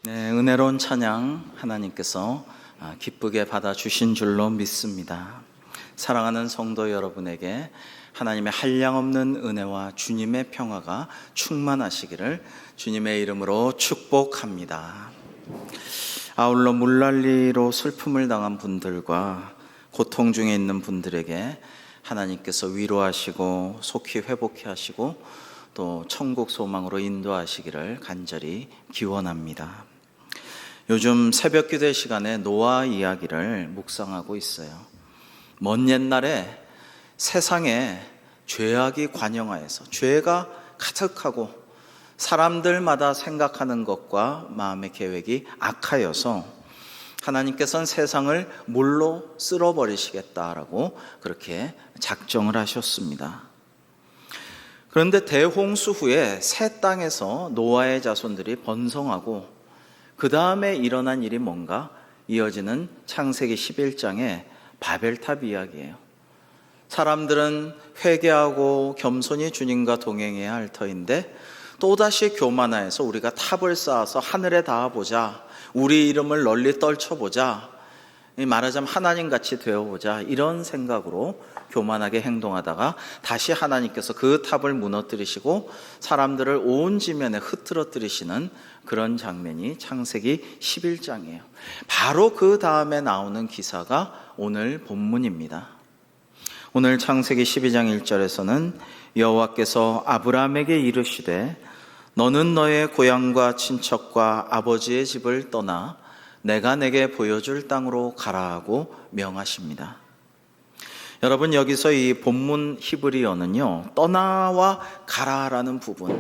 네, 은혜로운 찬양 하나님께서 기쁘게 받아주신 줄로 믿습니다. 사랑하는 성도 여러분에게 하나님의 한량없는 은혜와 주님의 평화가 충만하시기를 주님의 이름으로 축복합니다. 아울러 물난리로 슬픔을 당한 분들과 고통 중에 있는 분들에게 하나님께서 위로하시고 속히 회복해 하시고 또 천국 소망으로 인도하시기를 간절히 기원합니다. 요즘 새벽 기도의 시간에 노아 이야기를 묵상하고 있어요. 먼 옛날에 세상에 죄악이 관영하여서 죄가 가득하고 사람들마다 생각하는 것과 마음의 계획이 악하여서 하나님께서는 세상을 물로 쓸어버리시겠다라고 그렇게 작정을 하셨습니다. 그런데 대홍수 후에 새 땅에서 노아의 자손들이 번성하고 그 다음에 일어난 일이 뭔가 이어지는 창세기 11장의 바벨탑 이야기예요. 사람들은 회개하고 겸손히 주님과 동행해야 할 터인데 또다시 교만하여서 우리가 탑을 쌓아서 하늘에 닿아보자, 우리 이름을 널리 떨쳐보자, 말하자면 하나님같이 되어보자, 이런 생각으로 교만하게 행동하다가 다시 하나님께서 그 탑을 무너뜨리시고 사람들을 온 지면에 흩어뜨리시는 그런 장면이 창세기 11장이에요. 바로 그 다음에 나오는 기사가 오늘 본문입니다. 오늘 창세기 12장 1절에서는 여호와께서 아브라함에게 이르시되 너는 너의 고향과 친척과 아버지의 집을 떠나 내가 내게 보여줄 땅으로 가라 하고 명하십니다. 여러분, 여기서 이 본문 히브리어는요, 떠나와 가라라는 부분,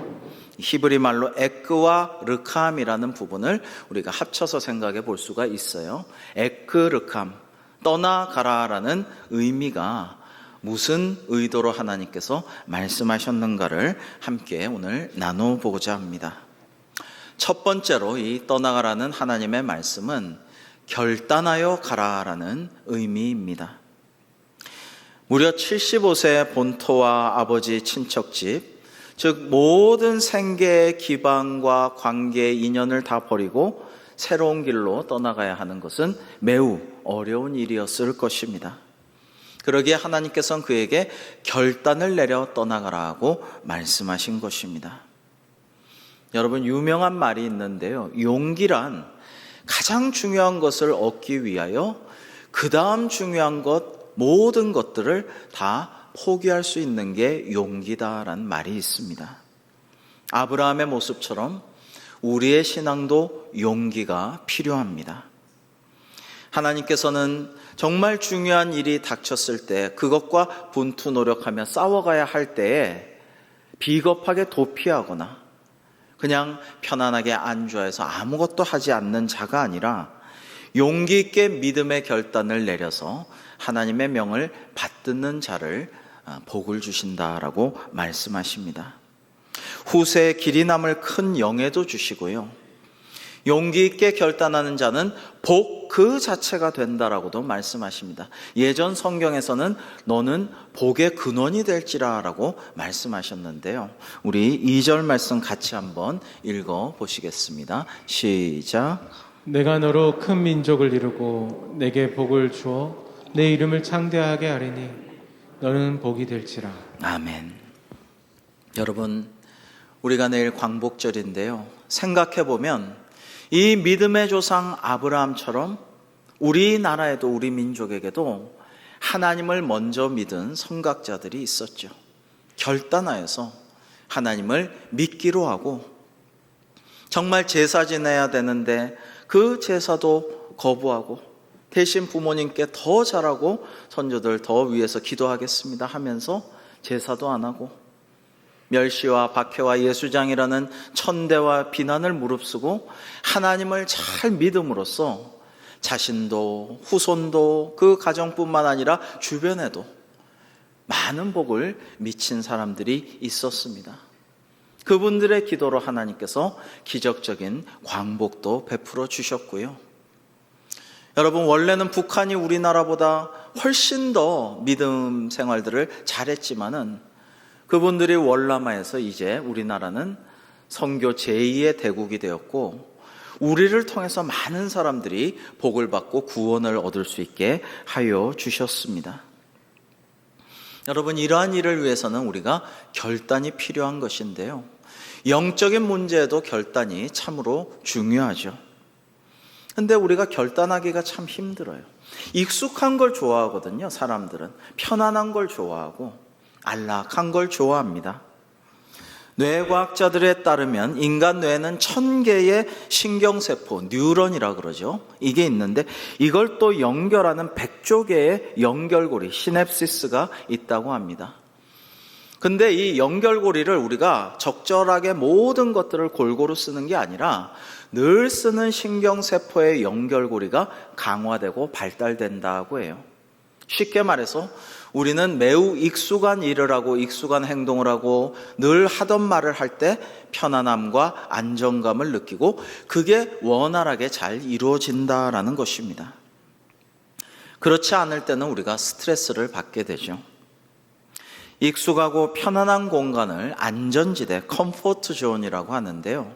히브리 말로 에크와 르캄이라는 부분을 우리가 합쳐서 생각해 볼 수가 있어요. 에크 르캄, 떠나가라라는 의미가 무슨 의도로 하나님께서 말씀하셨는가를 함께 오늘 나눠보고자 합니다. 첫 번째로 이 떠나가라는 하나님의 말씀은 결단하여 가라라는 의미입니다. 무려 75세 본토와 아버지 친척집, 즉 모든 생계의 기반과 관계의 인연을 다 버리고 새로운 길로 떠나가야 하는 것은 매우 어려운 일이었을 것입니다. 그러기에 하나님께서는 그에게 결단을 내려 떠나가라고 말씀하신 것입니다. 여러분, 유명한 말이 있는데요, 용기란 가장 중요한 것을 얻기 위하여 그 다음 중요한 것, 모든 것들을 다 포기할 수 있는 게 용기다라는 말이 있습니다. 아브라함의 모습처럼 우리의 신앙도 용기가 필요합니다. 하나님께서는 정말 중요한 일이 닥쳤을 때 그것과 분투 노력하며 싸워가야 할 때에 비겁하게 도피하거나 그냥 편안하게 안주해서 아무것도 하지 않는 자가 아니라 용기 있게 믿음의 결단을 내려서 하나님의 명을 받드는 자를 복을 주신다라고 말씀하십니다. 후세에 길이 남을 큰 영예도 주시고요, 용기 있게 결단하는 자는 복 그 자체가 된다라고도 말씀하십니다. 예전 성경에서는 너는 복의 근원이 될지라라고 말씀하셨는데요, 우리 2절 말씀 같이 한번 읽어보시겠습니다. 시작. 내가 너로 큰 민족을 이루고 내게 복을 주어 내 이름을 창대하게 하리니 너는 복이 될지라. 아멘. 여러분, 우리가 내일 광복절인데요, 생각해보면 이 믿음의 조상 아브라함처럼 우리나라에도 우리 민족에게도 하나님을 먼저 믿은 선각자들이 있었죠. 결단하여서 하나님을 믿기로 하고 정말 제사 지내야 되는데 그 제사도 거부하고 대신 부모님께 더 잘하고 선조들 더 위해서 기도하겠습니다 하면서 제사도 안 하고 멸시와 박해와 예수장이라는 천대와 비난을 무릅쓰고 하나님을 잘 믿음으로써 자신도 후손도 그 가정뿐만 아니라 주변에도 많은 복을 미친 사람들이 있었습니다. 그분들의 기도로 하나님께서 기적적인 광복도 베풀어 주셨고요. 여러분, 원래는 북한이 우리나라보다 훨씬 더 믿음 생활들을 잘했지만은 그분들이 월남하에서 이제 우리나라는 선교 제2의 대국이 되었고 우리를 통해서 많은 사람들이 복을 받고 구원을 얻을 수 있게 하여 주셨습니다. 여러분, 이러한 일을 위해서는 우리가 결단이 필요한 것인데요. 영적인 문제에도 결단이 참으로 중요하죠. 근데 우리가 결단하기가 참 힘들어요. 익숙한 걸 좋아하거든요. 사람들은 편안한 걸 좋아하고 안락한 걸 좋아합니다. 뇌과학자들에 따르면 인간 뇌에는 1000개의 신경세포, 뉴런이라 그러죠. 이게 있는데 이걸 또 연결하는 100조 개의 연결고리, 시냅시스가 있다고 합니다. 근데 이 연결고리를 우리가 적절하게 모든 것들을 골고루 쓰는 게 아니라 늘 쓰는 신경세포의 연결고리가 강화되고 발달된다고 해요. 쉽게 말해서 우리는 매우 익숙한 일을 하고 익숙한 행동을 하고 늘 하던 말을 할 때 편안함과 안정감을 느끼고 그게 원활하게 잘 이루어진다라는 것입니다. 그렇지 않을 때는 우리가 스트레스를 받게 되죠. 익숙하고 편안한 공간을 안전지대, 컴포트 존이라고 하는데요.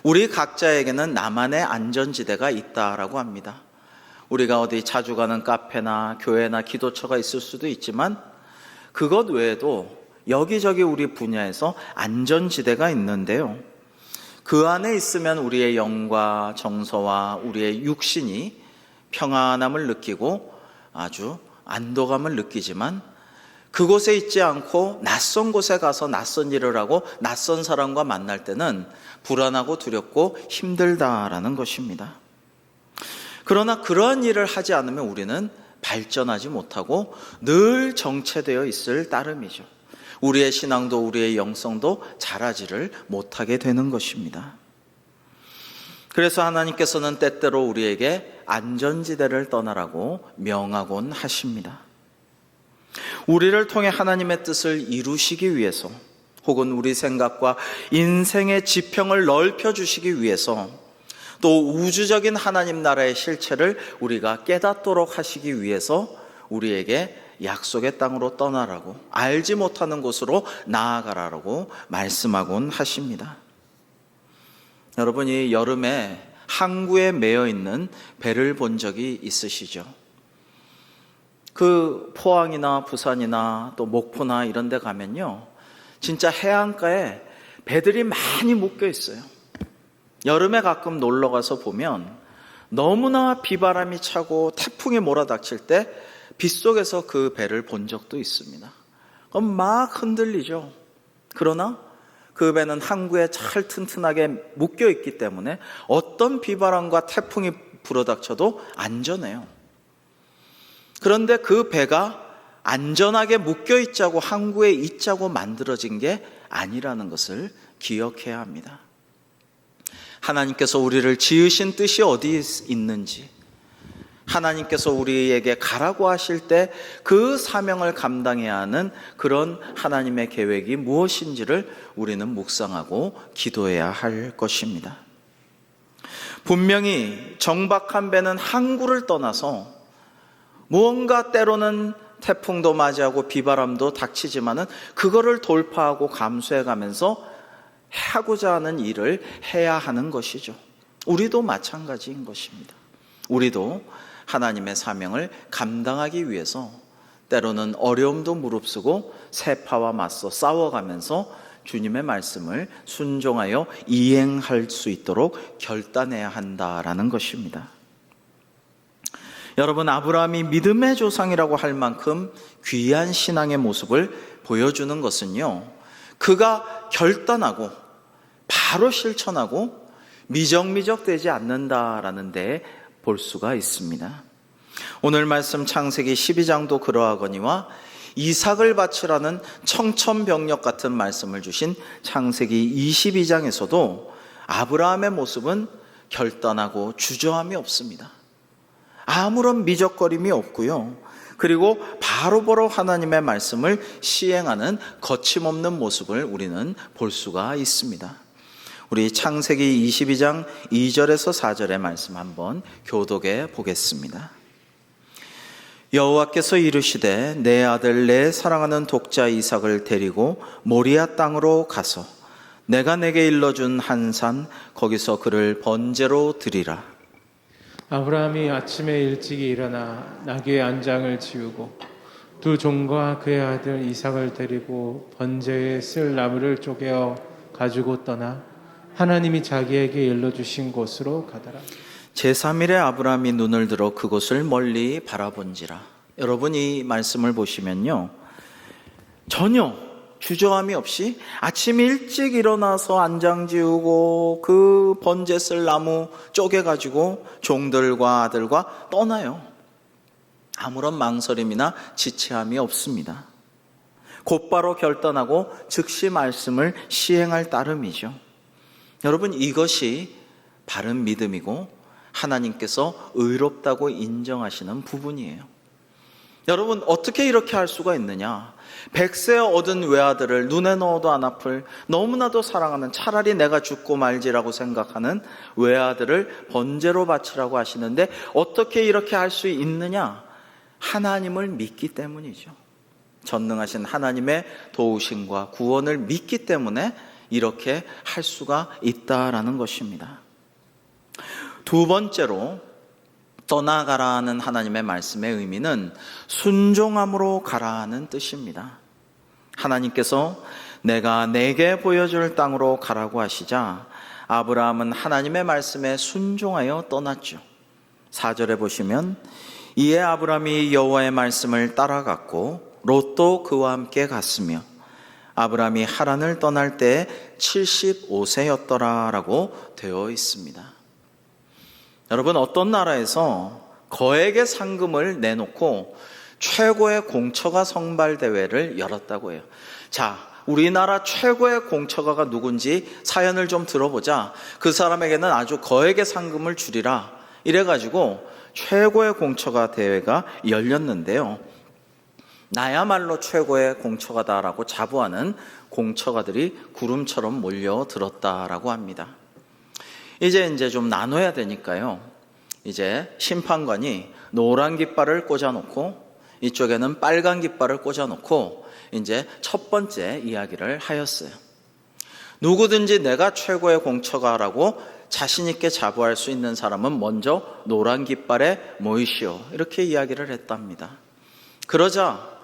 우리 각자에게는 나만의 안전지대가 있다라고 합니다. 우리가 어디 자주 가는 카페나 교회나 기도처가 있을 수도 있지만 그것 외에도 여기저기 우리 분야에서 안전지대가 있는데요. 그 안에 있으면 우리의 영과 정서와 우리의 육신이 평안함을 느끼고 아주 안도감을 느끼지만 그곳에 있지 않고 낯선 곳에 가서 낯선 일을 하고 낯선 사람과 만날 때는 불안하고 두렵고 힘들다라는 것입니다. 그러나 그러한 일을 하지 않으면 우리는 발전하지 못하고 늘 정체되어 있을 따름이죠. 우리의 신앙도 우리의 영성도 자라지를 못하게 되는 것입니다. 그래서 하나님께서는 때때로 우리에게 안전지대를 떠나라고 명하곤 하십니다. 우리를 통해 하나님의 뜻을 이루시기 위해서 혹은 우리 생각과 인생의 지평을 넓혀주시기 위해서 또 우주적인 하나님 나라의 실체를 우리가 깨닫도록 하시기 위해서 우리에게 약속의 땅으로 떠나라고 알지 못하는 곳으로 나아가라고 말씀하곤 하십니다. 여러분, 이 여름에 항구에 매여 있는 배를 본 적이 있으시죠? 그 포항이나 부산이나 또 목포나 이런 데 가면요, 진짜 해안가에 배들이 많이 묶여 있어요. 여름에 가끔 놀러 가서 보면 너무나 비바람이 차고 태풍이 몰아닥칠 때 빗속에서 그 배를 본 적도 있습니다. 그럼 막 흔들리죠. 그러나 그 배는 항구에 잘 튼튼하게 묶여 있기 때문에 어떤 비바람과 태풍이 불어닥쳐도 안전해요. 그런데 그 배가 안전하게 묶여 있자고 항구에 있자고 만들어진 게 아니라는 것을 기억해야 합니다. 하나님께서 우리를 지으신 뜻이 어디 있는지, 하나님께서 우리에게 가라고 하실 때 그 사명을 감당해야 하는 그런 하나님의 계획이 무엇인지를 우리는 묵상하고 기도해야 할 것입니다. 분명히 정박한 배는 항구를 떠나서 무언가 때로는 태풍도 맞이하고 비바람도 닥치지만은 그거를 돌파하고 감수해 가면서 하고자 하는 일을 해야 하는 것이죠. 우리도 마찬가지인 것입니다. 우리도 하나님의 사명을 감당하기 위해서 때로는 어려움도 무릅쓰고 세파와 맞서 싸워가면서 주님의 말씀을 순종하여 이행할 수 있도록 결단해야 한다라는 것입니다. 여러분, 아브라함이 믿음의 조상이라고 할 만큼 귀한 신앙의 모습을 보여주는 것은요, 그가 결단하고 바로 실천하고 미적미적 되지 않는다라는 데 볼 수가 있습니다. 오늘 말씀 창세기 12장도 그러하거니와 이삭을 바치라는 청천벽력 같은 말씀을 주신 창세기 22장에서도 아브라함의 모습은 결단하고 주저함이 없습니다. 아무런 미적거림이 없고요. 그리고 바로바로 하나님의 말씀을 시행하는 거침없는 모습을 우리는 볼 수가 있습니다. 우리 창세기 22장 2절에서 4절의 말씀 한번 교독해 보겠습니다. 여호와께서 이르시되 내 아들 내 사랑하는 독자 이삭을 데리고 모리아 땅으로 가서 내가 내게 일러준 한 산 거기서 그를 번제로 드리라. 아브라함이 아침에 일찍이 일어나 나귀의 안장을 지우고 두 종과 그의 아들 이삭을 데리고 번제에 쓸 나무를 쪼개어 가지고 떠나 하나님이 자기에게 일러주신 곳으로 가더라. 제3일에 아브라함이 눈을 들어 그곳을 멀리 바라본지라. 여러분, 이 말씀을 보시면요, 전혀 주저함이 없이 아침 일찍 일어나서 안장 지우고 그 번제 쓸 나무 쪼개가지고 종들과 아들과 떠나요. 아무런 망설임이나 지체함이 없습니다. 곧바로 결단하고 즉시 말씀을 시행할 따름이죠. 여러분, 이것이 바른 믿음이고 하나님께서 의롭다고 인정하시는 부분이에요. 여러분, 어떻게 이렇게 할 수가 있느냐? 100세 얻은 외아들을 눈에 넣어도 안 아플 너무나도 사랑하는, 차라리 내가 죽고 말지라고 생각하는 외아들을 번제로 바치라고 하시는데 어떻게 이렇게 할 수 있느냐? 하나님을 믿기 때문이죠. 전능하신 하나님의 도우심과 구원을 믿기 때문에 이렇게 할 수가 있다라는 것입니다. 두 번째로, 떠나가라는 하나님의 말씀의 의미는 순종함으로 가라는 뜻입니다. 하나님께서 내가 내게 보여줄 땅으로 가라고 하시자 아브라함은 하나님의 말씀에 순종하여 떠났죠. 4절에 보시면 이에 아브라함이 여호와의 말씀을 따라갔고 롯도 그와 함께 갔으며 아브라함이 하란을 떠날 때 75세였더라 라고 되어 있습니다. 여러분, 어떤 나라에서 거액의 상금을 내놓고 최고의 공처가 선발대회를 열었다고 해요. 자, 우리나라 최고의 공처가가 누군지 사연을 좀 들어보자. 그 사람에게는 아주 거액의 상금을 주리라. 이래가지고 최고의 공처가 대회가 열렸는데요. 나야말로 최고의 공처가다라고 자부하는 공처가들이 구름처럼 몰려들었다라고 합니다. 이제 좀 나눠야 되니까요. 이제 심판관이 노란 깃발을 꽂아놓고 이쪽에는 빨간 깃발을 꽂아놓고 이제 첫 번째 이야기를 하였어요. 누구든지 내가 최고의 공처가라고 자신 있게 자부할 수 있는 사람은 먼저 노란 깃발에 모이시오, 이렇게 이야기를 했답니다. 그러자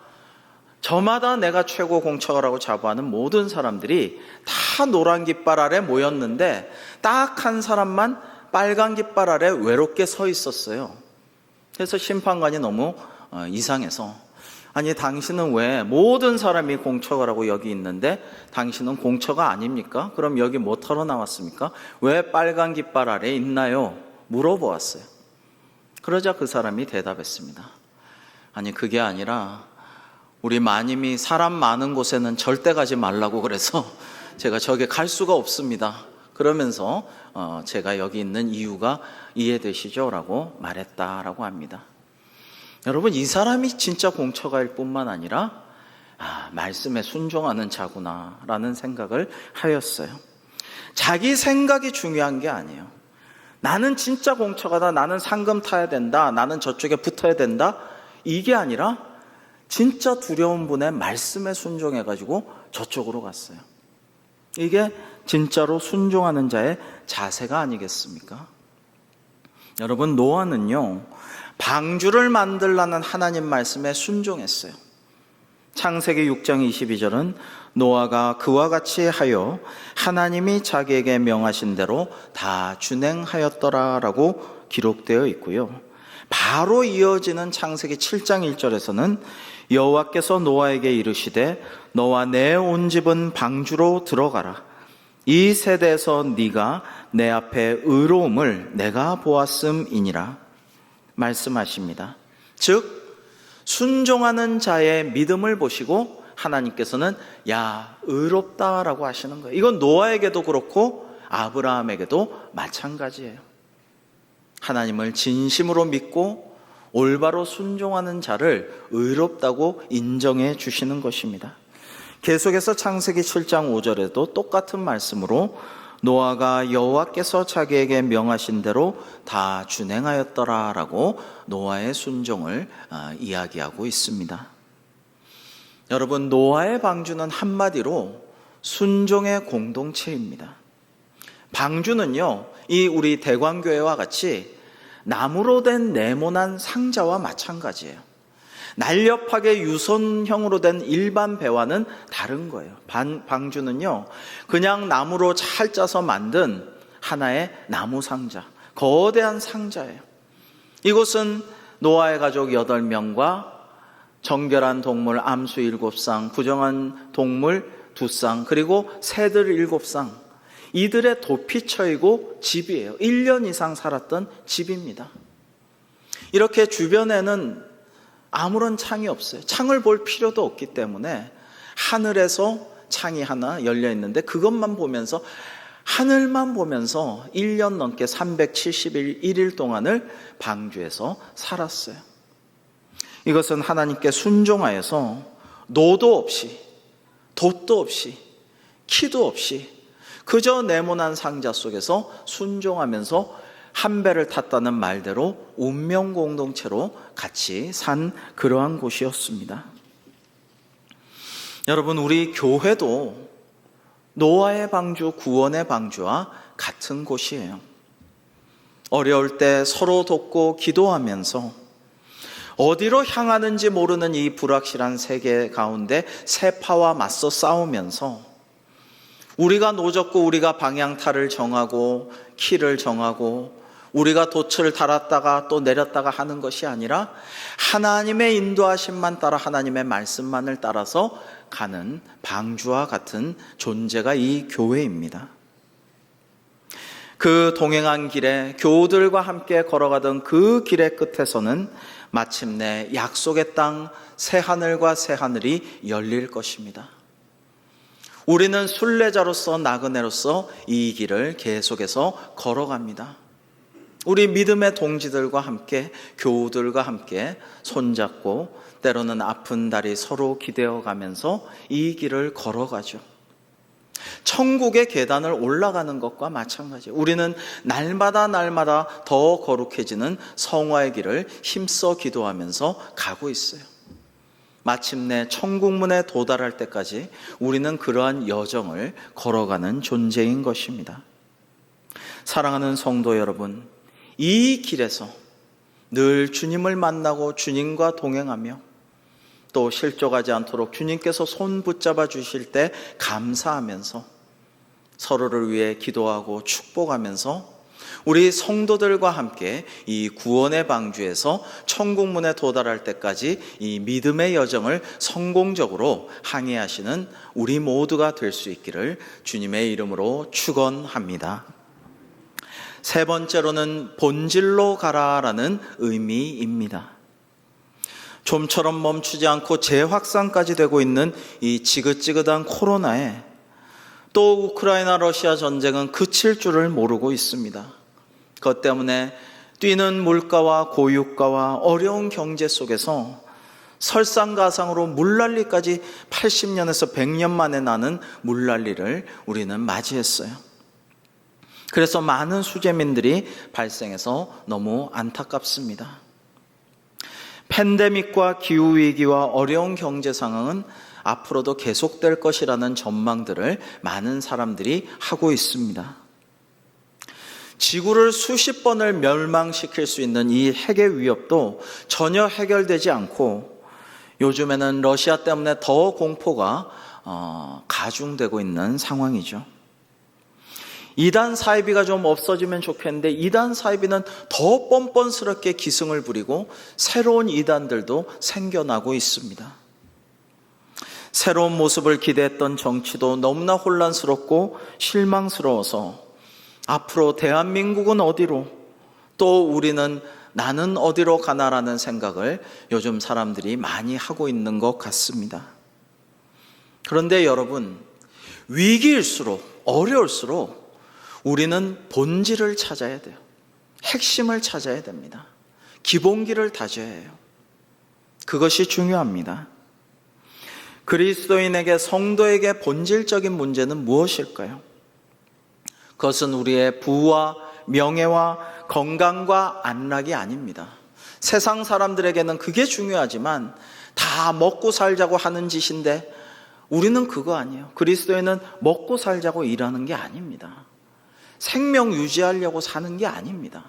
저마다 내가 최고 공처가라고 자부하는 모든 사람들이 다 노란 깃발 아래 모였는데 딱 한 사람만 빨간 깃발 아래 외롭게 서 있었어요. 그래서 심판관이 너무 이상해서, 아니 당신은 왜 모든 사람이 공처가라고 여기 있는데 당신은 공처가 아닙니까? 그럼 여기 뭐 털어 나왔습니까? 왜 빨간 깃발 아래 있나요? 물어보았어요. 그러자 그 사람이 대답했습니다. 아니 그게 아니라 우리 마님이 사람 많은 곳에는 절대 가지 말라고 그래서 제가 저기 갈 수가 없습니다. 그러면서 제가 여기 있는 이유가 이해되시죠? 라고 말했다라고 합니다. 여러분, 이 사람이 진짜 공처가일 뿐만 아니라 말씀에 순종하는 자구나 라는 생각을 하였어요. 자기 생각이 중요한 게 아니에요. 나는 진짜 공처가다, 나는 상금 타야 된다, 나는 저쪽에 붙어야 된다, 이게 아니라 진짜 두려운 분의 말씀에 순종해가지고 저쪽으로 갔어요. 이게 진짜로 순종하는 자의 자세가 아니겠습니까? 여러분, 노아는요, 방주를 만들라는 하나님 말씀에 순종했어요. 창세기 6장 22절은 노아가 그와 같이 하여 하나님이 자기에게 명하신 대로 다 준행하였더라라고 기록되어 있고요. 바로 이어지는 창세기 7장 1절에서는 여호와께서 노아에게 이르시되 너와 내 온 집은 방주로 들어가라. 이 세대에서 네가 내 앞에 의로움을 내가 보았음이니라 말씀하십니다. 즉 순종하는 자의 믿음을 보시고 하나님께서는 야 의롭다라고 하시는 거예요. 이건 노아에게도 그렇고 아브라함에게도 마찬가지예요. 하나님을 진심으로 믿고 올바로 순종하는 자를 의롭다고 인정해 주시는 것입니다. 계속해서 창세기 7장 5절에도 똑같은 말씀으로 노아가 여호와께서 자기에게 명하신 대로 다 준행하였더라라고 노아의 순종을 이야기하고 있습니다. 여러분, 노아의 방주는 한마디로 순종의 공동체입니다. 방주는요, 이 우리 대광교회와 같이 나무로 된 네모난 상자와 마찬가지예요. 날렵하게 유선형으로 된 일반 배와는 다른 거예요. 방주는요, 그냥 나무로 잘 짜서 만든 하나의 나무 상자, 거대한 상자예요. 이곳은 노아의 가족 8명과 정결한 동물 암수 7쌍, 부정한 동물 2쌍, 그리고 새들 7쌍, 이들의 도피처이고 집이에요. 1년 이상 살았던 집입니다. 이렇게 주변에는 아무런 창이 없어요. 창을 볼 필요도 없기 때문에 하늘에서 창이 하나 열려 있는데 그것만 보면서, 하늘만 보면서 1년 넘게 371일 동안을 방주에서 살았어요. 이것은 하나님께 순종하여서 노도 없이, 돛도 없이, 키도 없이 그저 네모난 상자 속에서 순종하면서 한 배를 탔다는 말대로 운명 공동체로 같이 산 그러한 곳이었습니다. 여러분, 우리 교회도 노아의 방주, 구원의 방주와 같은 곳이에요. 어려울 때 서로 돕고 기도하면서 어디로 향하는지 모르는 이 불확실한 세계 가운데 세파와 맞서 싸우면서 우리가 노젓고 우리가 방향타를 정하고 키를 정하고 우리가 돛을 달았다가 또 내렸다가 하는 것이 아니라 하나님의 인도하심만 따라 하나님의 말씀만을 따라서 가는 방주와 같은 존재가 이 교회입니다. 그 동행한 길에 교우들과 함께 걸어가던 그 길의 끝에서는 마침내 약속의 땅 새하늘과 새하늘이 열릴 것입니다. 우리는 순례자로서 나그네로서 이 길을 계속해서 걸어갑니다. 우리 믿음의 동지들과 함께, 교우들과 함께 손잡고 때로는 아픈 다리 서로 기대어 가면서 이 길을 걸어가죠. 천국의 계단을 올라가는 것과 마찬가지예요. 우리는 날마다 더 거룩해지는 성화의 길을 힘써 기도하면서 가고 있어요. 마침내 천국문에 도달할 때까지 우리는 그러한 여정을 걸어가는 존재인 것입니다. 사랑하는 성도 여러분, 이 길에서 늘 주님을 만나고 주님과 동행하며 또 실족하지 않도록 주님께서 손 붙잡아 주실 때 감사하면서 서로를 위해 기도하고 축복하면서 우리 성도들과 함께 이 구원의 방주에서 천국문에 도달할 때까지 이 믿음의 여정을 성공적으로 항해하시는 우리 모두가 될 수 있기를 주님의 이름으로 축원합니다. 세 번째로는 본질로 가라라는 의미입니다. 좀처럼 멈추지 않고 재확산까지 되고 있는 이 지긋지긋한 코로나에 또 우크라이나 러시아 전쟁은 그칠 줄을 모르고 있습니다. 그것 때문에 뛰는 물가와 고유가와 어려운 경제 속에서 설상가상으로 물난리까지 80년에서 100년 만에 나는 물난리를 우리는 맞이했어요. 그래서 많은 수재민들이 발생해서 너무 안타깝습니다. 팬데믹과 기후위기와 어려운 경제 상황은 앞으로도 계속될 것이라는 전망들을 많은 사람들이 하고 있습니다. 지구를 수십 번을 멸망시킬 수 있는 이 핵의 위협도 전혀 해결되지 않고 요즘에는 러시아 때문에 더 공포가 가중되고 있는 상황이죠. 이단 사이비가 좀 없어지면 좋겠는데 이단 사이비는 더 뻔뻔스럽게 기승을 부리고 새로운 이단들도 생겨나고 있습니다. 새로운 모습을 기대했던 정치도 너무나 혼란스럽고 실망스러워서 앞으로 대한민국은 어디로, 또 우리는 나는 어디로 가나라는 생각을 요즘 사람들이 많이 하고 있는 것 같습니다. 그런데 여러분, 위기일수록 어려울수록 우리는 본질을 찾아야 돼요. 핵심을 찾아야 됩니다. 기본기를 다져야 해요. 그것이 중요합니다. 그리스도인에게, 성도에게 본질적인 문제는 무엇일까요? 그것은 우리의 부와 명예와 건강과 안락이 아닙니다. 세상 사람들에게는 그게 중요하지만 다 먹고 살자고 하는 짓인데 우리는 그거 아니에요. 그리스도인은 먹고 살자고 일하는 게 아닙니다. 생명 유지하려고 사는 게 아닙니다.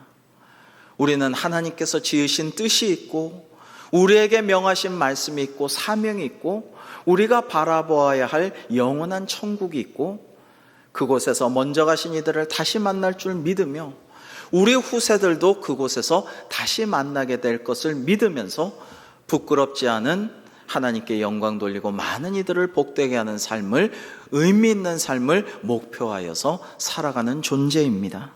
우리는 하나님께서 지으신 뜻이 있고 우리에게 명하신 말씀이 있고 사명이 있고 우리가 바라보아야 할 영원한 천국이 있고 그곳에서 먼저 가신 이들을 다시 만날 줄 믿으며 우리 후세들도 그곳에서 다시 만나게 될 것을 믿으면서 부끄럽지 않은 하나님께 영광 돌리고 많은 이들을 복되게 하는 삶을, 의미 있는 삶을 목표하여서 살아가는 존재입니다.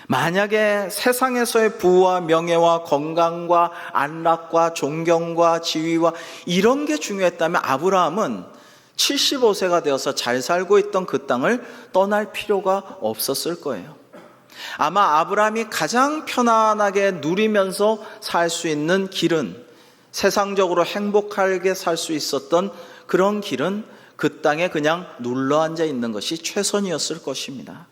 만약에 세상에서의 부와 명예와 건강과 안락과 존경과 지위와 이런 게 중요했다면 아브라함은 75세가 되어서 잘 살고 있던 그 땅을 떠날 필요가 없었을 거예요. 아마 아브라함이 가장 편안하게 누리면서 살 수 있는 길은, 세상적으로 행복하게 살 수 있었던 그런 길은 그 땅에 그냥 눌러앉아 있는 것이 최선이었을 것입니다.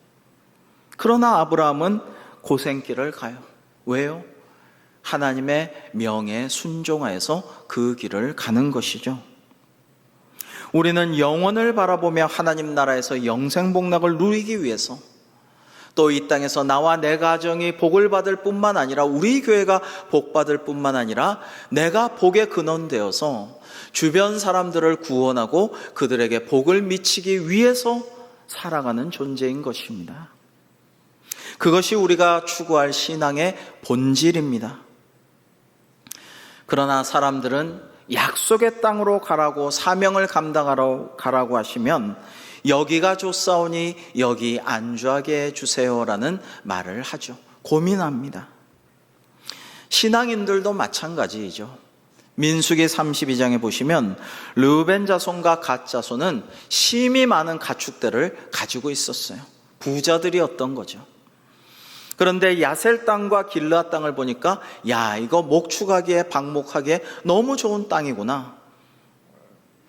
그러나 아브라함은 고생길을 가요. 왜요? 하나님의 명에 순종하여서 그 길을 가는 것이죠. 우리는 영원을 바라보며 하나님 나라에서 영생복락을 누리기 위해서, 또 이 땅에서 나와 내 가정이 복을 받을 뿐만 아니라 우리 교회가 복 받을 뿐만 아니라 내가 복의 근원되어서 주변 사람들을 구원하고 그들에게 복을 미치기 위해서 살아가는 존재인 것입니다. 그것이 우리가 추구할 신앙의 본질입니다. 그러나 사람들은 약속의 땅으로 가라고, 사명을 감당하러 가라고 하시면 여기가 좋사오니 여기 안주하게 해주세요라는 말을 하죠. 고민합니다. 신앙인들도 마찬가지이죠. 민수기 32장에 보시면 르우벤 자손과 갓 자손은 심히 많은 가축들을 가지고 있었어요. 부자들이었던 거죠. 그런데 야셀 땅과 길르앗 땅을 보니까 야, 이거 목축하기에 방목하기에 너무 좋은 땅이구나.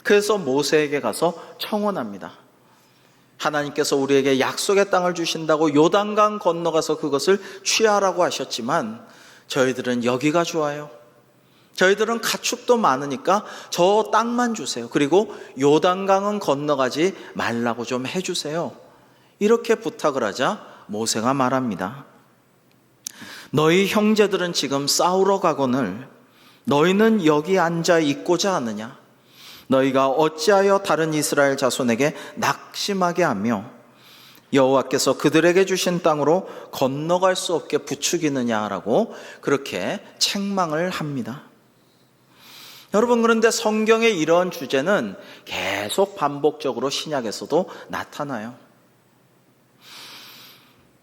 그래서 모세에게 가서 청원합니다. 하나님께서 우리에게 약속의 땅을 주신다고 요단강 건너가서 그것을 취하라고 하셨지만 저희들은 여기가 좋아요. 저희들은 가축도 많으니까 저 땅만 주세요. 그리고 요단강은 건너가지 말라고 좀 해주세요. 이렇게 부탁을 하자 모세가 말합니다. 너희 형제들은 지금 싸우러 가거늘 너희는 여기 앉아 있고자 하느냐? 너희가 어찌하여 다른 이스라엘 자손에게 낙심하게 하며 여호와께서 그들에게 주신 땅으로 건너갈 수 없게 부추기느냐라고 그렇게 책망을 합니다. 여러분, 그런데 성경의 이런 주제는 계속 반복적으로 신약에서도 나타나요.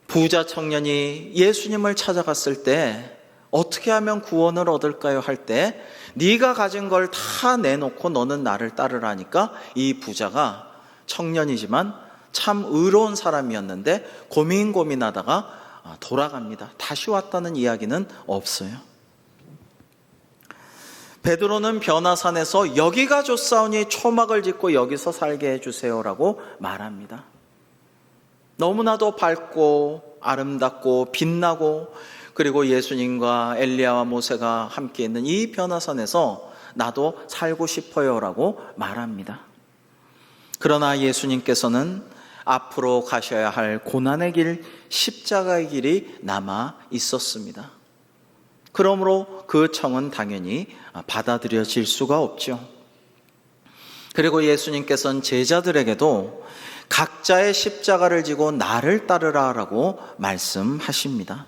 부자 청년이 예수님을 찾아갔을 때 어떻게 하면 구원을 얻을까요? 할 때 네가 가진 걸 다 내놓고 너는 나를 따르라니까 이 부자가 청년이지만 참 의로운 사람이었는데 고민하다가 돌아갑니다. 다시 왔다는 이야기는 없어요. 베드로는 변화산에서 여기가 좋사오니 초막을 짓고 여기서 살게 해주세요라고 말합니다. 너무나도 밝고 아름답고 빛나고 그리고 예수님과 엘리야와 모세가 함께 있는 이 변화산에서 나도 살고 싶어요라고 말합니다. 그러나 예수님께서는 앞으로 가셔야 할 고난의 길, 십자가의 길이 남아 있었습니다. 그러므로 그 청은 당연히 받아들여질 수가 없죠. 그리고 예수님께서는 제자들에게도 각자의 십자가를 지고 나를 따르라라고 말씀하십니다.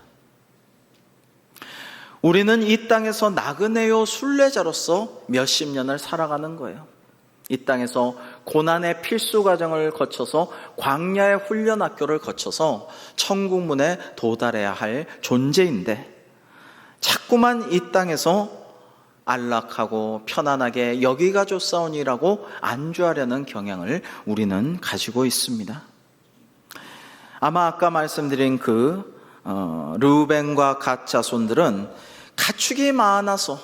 우리는 이 땅에서 나그네요 순례자로서 몇십 년을 살아가는 거예요. 이 땅에서 고난의 필수 과정을 거쳐서 광야의 훈련 학교를 거쳐서 천국문에 도달해야 할 존재인데 자꾸만 이 땅에서 안락하고 편안하게 여기가 좋사오니라고 안주하려는 경향을 우리는 가지고 있습니다. 아마 아까 말씀드린 그 르우벤과 갓 자손들은 가축이 많아서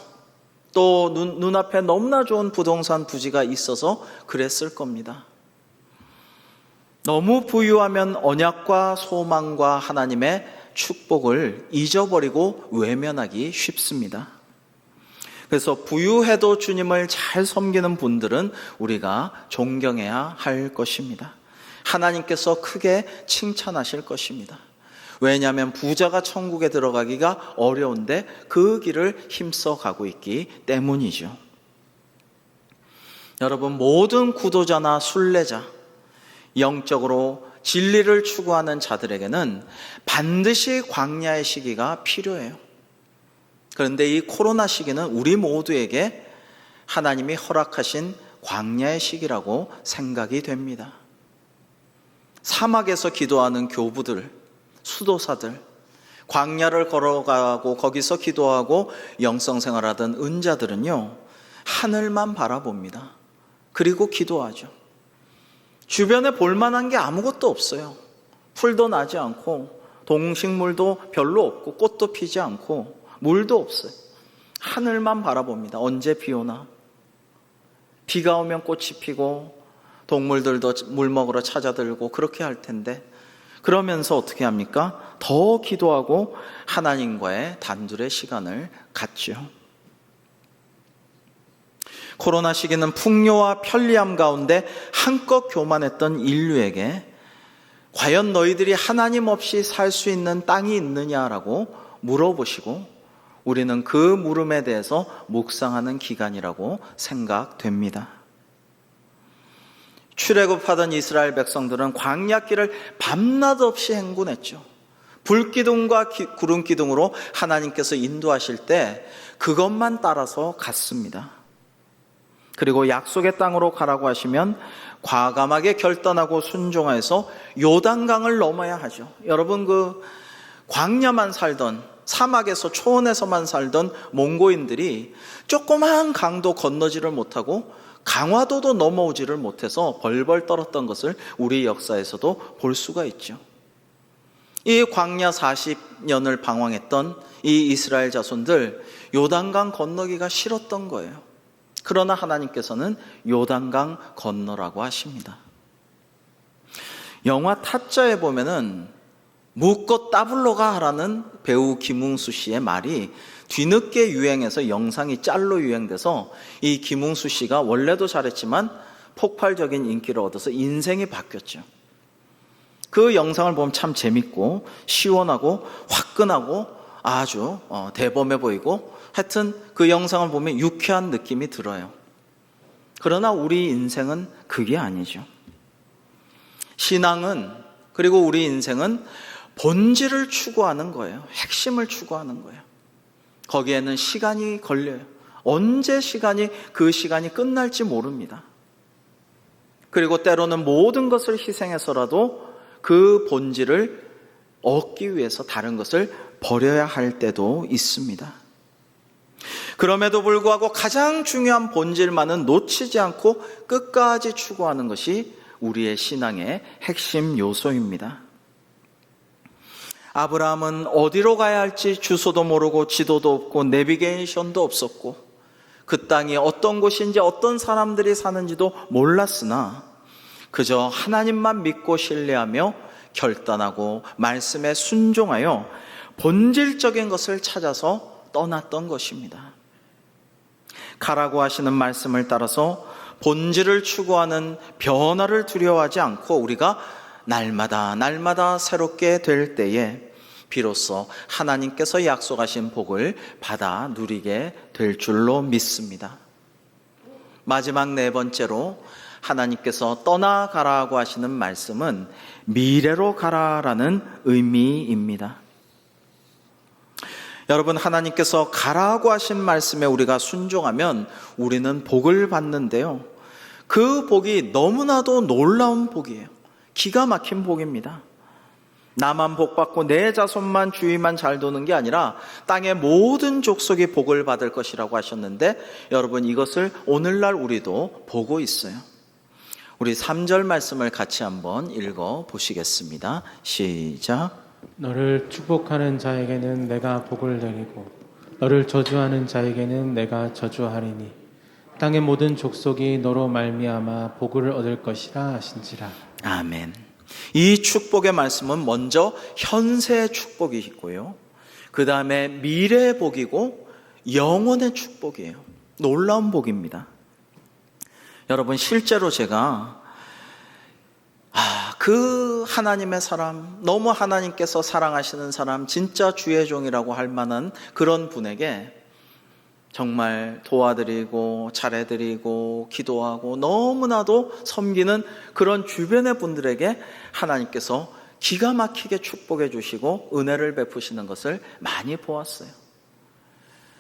또 눈앞에 너무나 좋은 부동산 부지가 있어서 그랬을 겁니다. 너무 부유하면 언약과 소망과 하나님의 축복을 잊어버리고 외면하기 쉽습니다. 그래서 부유해도 주님을 잘 섬기는 분들은 우리가 존경해야 할 것입니다. 하나님께서 크게 칭찬하실 것입니다. 왜냐하면 부자가 천국에 들어가기가 어려운데 그 길을 힘써 가고 있기 때문이죠. 여러분, 모든 구도자나 순례자, 영적으로 진리를 추구하는 자들에게는 반드시 광야의 시기가 필요해요. 그런데 이 코로나 시기는 우리 모두에게 하나님이 허락하신 광야의 시기라고 생각이 됩니다. 사막에서 기도하는 교부들, 수도사들, 광야를 걸어가고 거기서 기도하고 영성생활하던 은자들은요, 하늘만 바라봅니다. 그리고 기도하죠. 주변에 볼만한 게 아무것도 없어요. 풀도 나지 않고 동식물도 별로 없고 꽃도 피지 않고 물도 없어요. 하늘만 바라봅니다. 언제 비 오나? 비가 오면 꽃이 피고 동물들도 물 먹으러 찾아들고 그렇게 할 텐데, 그러면서 어떻게 합니까? 더 기도하고 하나님과의 단둘의 시간을 갖죠. 코로나 시기는 풍요와 편리함 가운데 한껏 교만했던 인류에게 과연 너희들이 하나님 없이 살 수 있는 땅이 있느냐라고 물어보시고, 우리는 그 물음에 대해서 묵상하는 기간이라고 생각됩니다. 출애굽하던 이스라엘 백성들은 광야길을 밤낮 없이 행군했죠. 불기둥과 구름기둥으로 하나님께서 인도하실 때 그것만 따라서 갔습니다. 그리고 약속의 땅으로 가라고 하시면 과감하게 결단하고 순종해서 요단강을 넘어야 하죠. 여러분, 그 광야만 살던, 사막에서 초원에서만 살던 몽고인들이 조그마한 강도 건너지를 못하고 강화도도 넘어오지를 못해서 벌벌 떨었던 것을 우리 역사에서도 볼 수가 있죠. 이 광야 40년을 방황했던 이 이스라엘 자손들, 요단강 건너기가 싫었던 거예요. 그러나 하나님께서는 요단강 건너라고 하십니다. 영화 타짜에 보면은 묻고 따블로 가라는 배우 김웅수 씨의 말이 뒤늦게 유행해서 영상이 짤로 유행돼서 이 김웅수 씨가 원래도 잘했지만 폭발적인 인기를 얻어서 인생이 바뀌었죠. 그 영상을 보면 참 재밌고 시원하고 화끈하고 아주 대범해 보이고, 하여튼 그 영상을 보면 유쾌한 느낌이 들어요. 그러나 우리 인생은 그게 아니죠. 신앙은, 그리고 우리 인생은 본질을 추구하는 거예요. 핵심을 추구하는 거예요. 거기에는 시간이 걸려요. 언제 그 시간이 끝날지 모릅니다. 그리고 때로는 모든 것을 희생해서라도 그 본질을 얻기 위해서 다른 것을 버려야 할 때도 있습니다. 그럼에도 불구하고 가장 중요한 본질만은 놓치지 않고 끝까지 추구하는 것이 우리의 신앙의 핵심 요소입니다. 아브라함은 어디로 가야 할지 주소도 모르고 지도도 없고 내비게이션도 없었고 그 땅이 어떤 곳인지 어떤 사람들이 사는지도 몰랐으나 그저 하나님만 믿고 신뢰하며 결단하고 말씀에 순종하여 본질적인 것을 찾아서 떠났던 것입니다. 가라고 하시는 말씀을 따라서 본질을 추구하는 변화를 두려워하지 않고 우리가 날마다 새롭게 될 때에 비로소 하나님께서 약속하신 복을 받아 누리게 될 줄로 믿습니다. 마지막 네 번째로 하나님께서 떠나가라고 하시는 말씀은 미래로 가라라는 의미입니다. 여러분, 하나님께서 가라고 하신 말씀에 우리가 순종하면 우리는 복을 받는데요, 그 복이 너무나도 놀라운 복이에요. 기가 막힌 복입니다. 나만 복받고 내 자손만 주위만 잘 도는 게 아니라 땅의 모든 족속이 복을 받을 것이라고 하셨는데, 여러분, 이것을 오늘날 우리도 보고 있어요. 우리 3절 말씀을 같이 한번 읽어 보시겠습니다. 시작. 너를 축복하는 자에게는 내가 복을 내리고 너를 저주하는 자에게는 내가 저주하리니 땅의 모든 족속이 너로 말미암아 복을 얻을 것이라 하신지라. 아멘. 이 축복의 말씀은 먼저 현세의 축복이 있고요, 그 다음에 미래의 복이고 영원의 축복이에요. 놀라운 복입니다. 여러분, 실제로 제가 그 하나님의 사람, 너무 하나님께서 사랑하시는 사람, 진짜 주의 종이라고 할 만한 그런 분에게 정말 도와드리고 잘해드리고 기도하고 너무나도 섬기는 그런 주변의 분들에게 하나님께서 기가 막히게 축복해 주시고 은혜를 베푸시는 것을 많이 보았어요.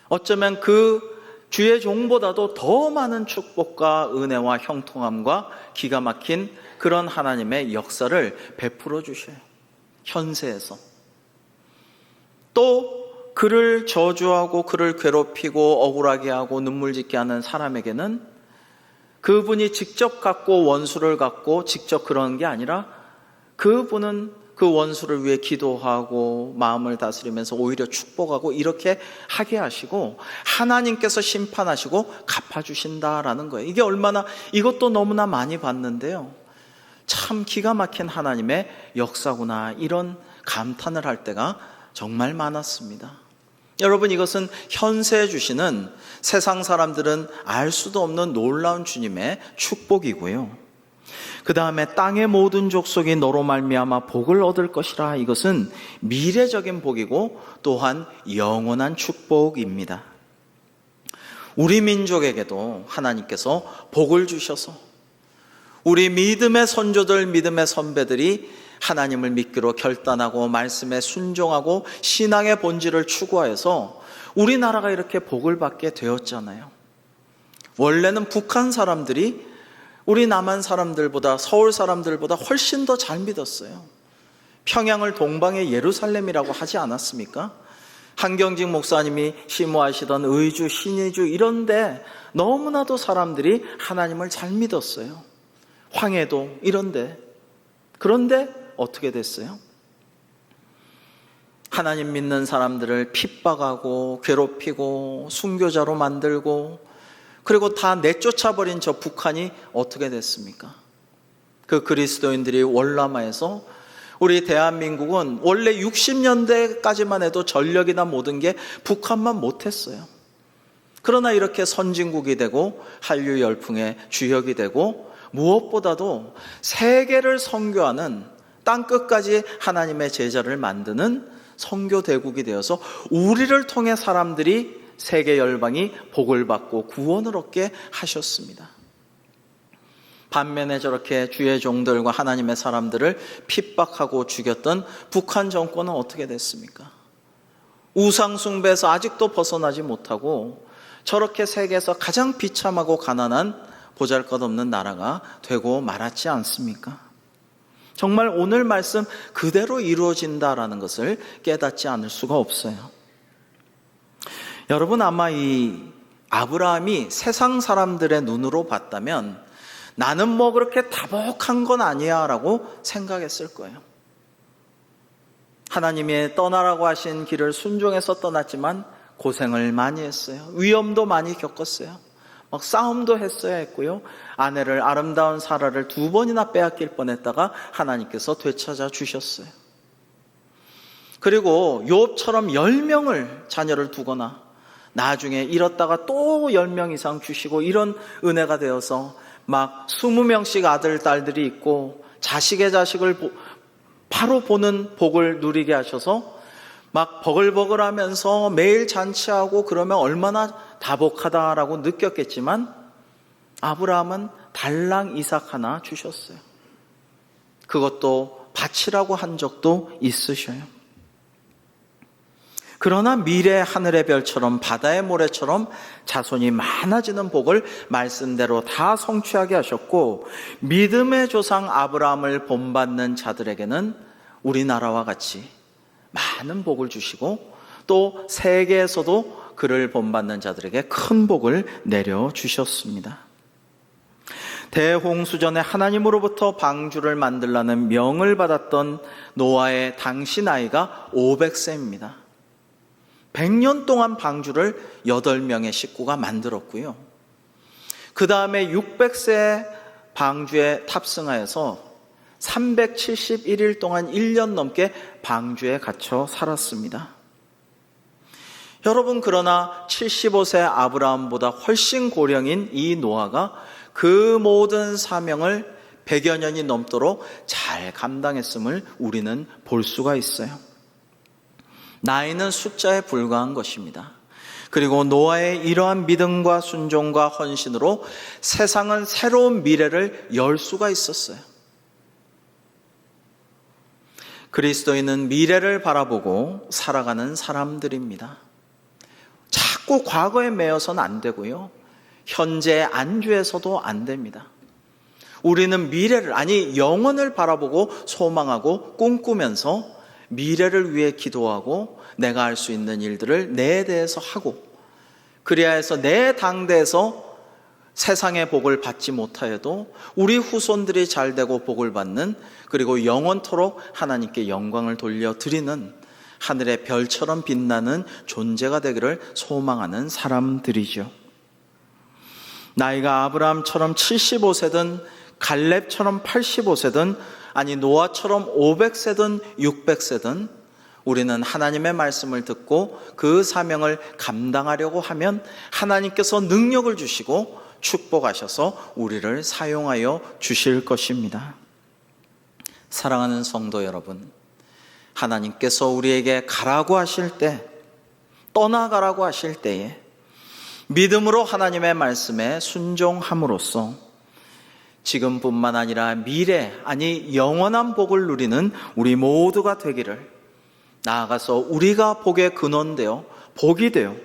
어쩌면 그 주의 종보다도 더 많은 축복과 은혜와 형통함과 기가 막힌 그런 하나님의 역사를 베풀어 주셔요. 현세에서. 또 그를 저주하고 그를 괴롭히고 억울하게 하고 눈물 짓게 하는 사람에게는 그분이 직접 갖고 원수를 갖고 직접 그런 게 아니라 그분은 그 원수를 위해 기도하고 마음을 다스리면서 오히려 축복하고 이렇게 하게 하시고 하나님께서 심판하시고 갚아주신다라는 거예요. 이게 얼마나, 이것도 너무나 많이 봤는데요, 참 기가 막힌 하나님의 역사구나, 이런 감탄을 할 때가 정말 많았습니다. 여러분, 이것은 현세에 주시는 세상 사람들은 알 수도 없는 놀라운 주님의 축복이고요. 그 다음에 땅의 모든 족속이 너로 말미암아 복을 얻을 것이라. 이것은 미래적인 복이고 또한 영원한 축복입니다. 우리 민족에게도 하나님께서 복을 주셔서 우리 믿음의 선조들, 믿음의 선배들이 하나님을 믿기로 결단하고 말씀에 순종하고 신앙의 본질을 추구하여서 우리나라가 이렇게 복을 받게 되었잖아요. 원래는 북한 사람들이 우리 남한 사람들보다, 서울 사람들보다 훨씬 더 잘 믿었어요. 평양을 동방의 예루살렘이라고 하지 않았습니까? 한경직 목사님이 심호하시던 의주, 신의주 이런데 너무나도 사람들이 하나님을 잘 믿었어요. 황해도 이런데. 그런데 어떻게 됐어요? 하나님 믿는 사람들을 핍박하고 괴롭히고 순교자로 만들고, 그리고 다 내쫓아버린 저 북한이 어떻게 됐습니까? 그 그리스도인들이 월남하에서, 우리 대한민국은 원래 60년대까지만 해도 전력이나 모든 게 북한만 못했어요. 그러나 이렇게 선진국이 되고 한류 열풍의 주역이 되고 무엇보다도 세계를 선교하는, 땅끝까지 하나님의 제자를 만드는 선교대국이 되어서 우리를 통해 사람들이, 세계 열방이 복을 받고 구원을 얻게 하셨습니다. 반면에 저렇게 주의 종들과 하나님의 사람들을 핍박하고 죽였던 북한 정권은 어떻게 됐습니까? 우상 숭배에서 아직도 벗어나지 못하고 저렇게 세계에서 가장 비참하고 가난한 보잘것없는 나라가 되고 말았지 않습니까? 정말 오늘 말씀 그대로 이루어진다라는 것을 깨닫지 않을 수가 없어요. 여러분, 아마 이 아브라함이 세상 사람들의 눈으로 봤다면 나는 뭐 그렇게 다복한 건 아니야 라고 생각했을 거예요. 하나님이 떠나라고 하신 길을 순종해서 떠났지만 고생을 많이 했어요. 위험도 많이 겪었어요. 막 싸움도 했어야 했고요. 아내를, 아름다운 사라를 2번이나 빼앗길 뻔했다가 하나님께서 되찾아 주셨어요. 그리고 욥처럼 10명을 자녀를 두거나 나중에 잃었다가 또 10명 이상 주시고, 이런 은혜가 되어서 막 20명씩 아들, 딸들이 있고 자식의 자식을 바로 보는 복을 누리게 하셔서 막 버글버글하면서 매일 잔치하고 그러면 얼마나 다복하다라고 느꼈겠지만 아브라함은 달랑 이삭 하나 주셨어요. 그것도 바치라고 한 적도 있으셔요. 그러나 미래 하늘의 별처럼 바다의 모래처럼 자손이 많아지는 복을 말씀대로 다 성취하게 하셨고, 믿음의 조상 아브라함을 본받는 자들에게는 우리나라와 같이 많은 복을 주시고, 또 세계에서도 그를 본받는 자들에게 큰 복을 내려주셨습니다. 대홍수전에 하나님으로부터 방주를 만들라는 명을 받았던 노아의 당시 나이가 500세입니다. 100년 동안 방주를 8명의 식구가 만들었고요. 그 다음에 600세 방주에 탑승하여서 371일 동안 1년 넘게 방주에 갇혀 살았습니다. 여러분, 그러나 75세 아브라함보다 훨씬 고령인 이 노아가 그 모든 사명을 100여 년이 넘도록 잘 감당했음을 우리는 볼 수가 있어요. 나이는 숫자에 불과한 것입니다. 그리고 노아의 이러한 믿음과 순종과 헌신으로 세상은 새로운 미래를 열 수가 있었어요. 그리스도인은 미래를 바라보고 살아가는 사람들입니다. 자꾸 과거에 매여서는 안 되고요. 현재에 안주해서도 안 됩니다. 우리는 미래를, 아니 영원을 바라보고 소망하고 꿈꾸면서 미래를 위해 기도하고 내가 할 수 있는 일들을 내 대해서 하고, 그래야 해서 내 당대에서 세상의 복을 받지 못하여도 우리 후손들이 잘 되고 복을 받는, 그리고 영원토록 하나님께 영광을 돌려드리는 하늘의 별처럼 빛나는 존재가 되기를 소망하는 사람들이죠. 나이가 아브라함처럼 75세든 갈렙처럼 85세든 아니 노아처럼 500세든 600세든 우리는 하나님의 말씀을 듣고 그 사명을 감당하려고 하면 하나님께서 능력을 주시고 축복하셔서 우리를 사용하여 주실 것입니다. 사랑하는 성도 여러분, 하나님께서 우리에게 가라고 하실 때, 떠나가라고 하실 때에 믿음으로 하나님의 말씀에 순종함으로써 지금뿐만 아니라 미래, 아니 영원한 복을 누리는 우리 모두가 되기를, 나아가서 우리가 복의 근원되어 복이 되어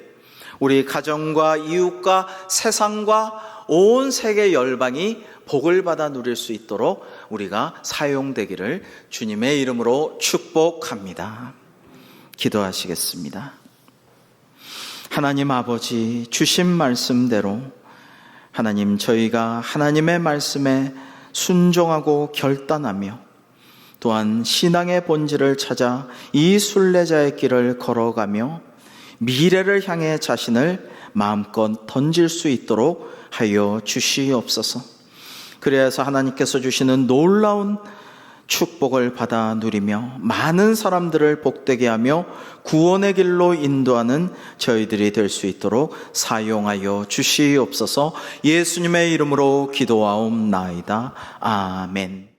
우리 가정과 이웃과 세상과 온 세계 열방이 복을 받아 누릴 수 있도록 우리가 사용되기를 주님의 이름으로 축복합니다. 기도하시겠습니다. 하나님 아버지, 주신 말씀대로 하나님, 저희가 하나님의 말씀에 순종하고 결단하며 또한 신앙의 본질을 찾아 이 순례자의 길을 걸어가며 미래를 향해 자신을 마음껏 던질 수 있도록 하여 주시옵소서. 그래서 하나님께서 주시는 놀라운 축복을 받아 누리며 많은 사람들을 복되게 하며 구원의 길로 인도하는 저희들이 될 수 있도록 사용하여 주시옵소서. 예수님의 이름으로 기도하옵나이다. 아멘.